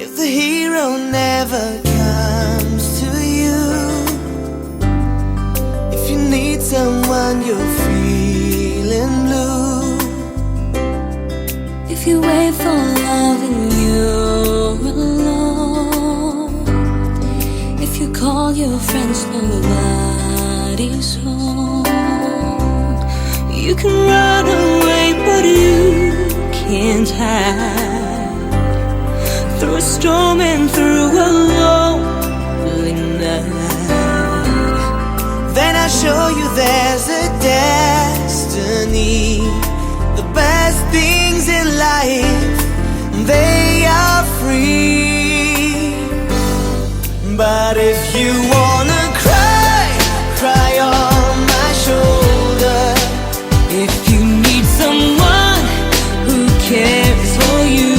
If the hero never comes to you, if you need someone you're feeling blue, if you wait for love and you're alone, if you call your friends, nobody's home. You can run away, but you can't hide through a storm and through a lonely night. then I show you there's a destiny. The best things in life, they are free. But if you wanna cry, cry on my shoulder. If you need someone who cares for you,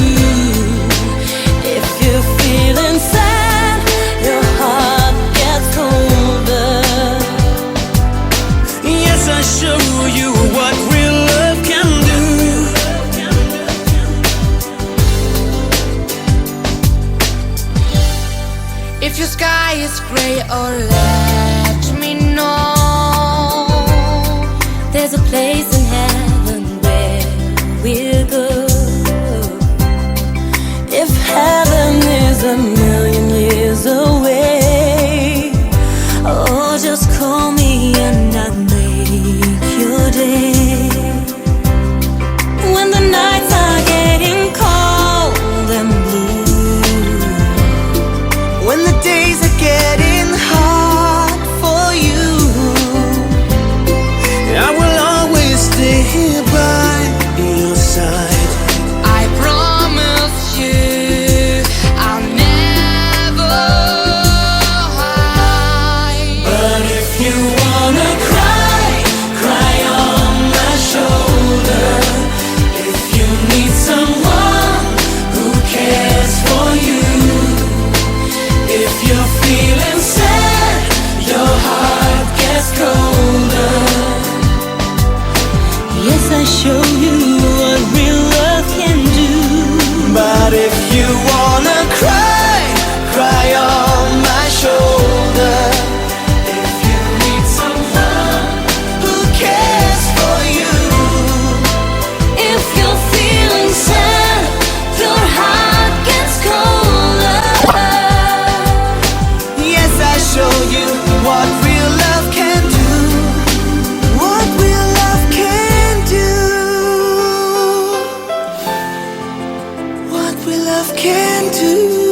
if you're feeling sad, your heart gets colder. Yes, I show you what real love can do. If your sky is gray, or let me know. There's a place in heaven where we'll go. If heaven is a million years away, oh, just call me and I'll make your day. When the nights are getting cold and blue, When the days are getting hard for you, I will always stay here by your side. I promise you I'll never hide. but if you wanna cry, cry on my shoulder. If you need someone who cares for you, if you're feeling sad, your heart gets colder. Yes, I show you what real love can do. But if you wanna cry, cry on my shoulder. If you need someone who cares for you, If you're feeling sad, your heart gets colder. yes, I show you what real love can do. What real love can do. What real love can do.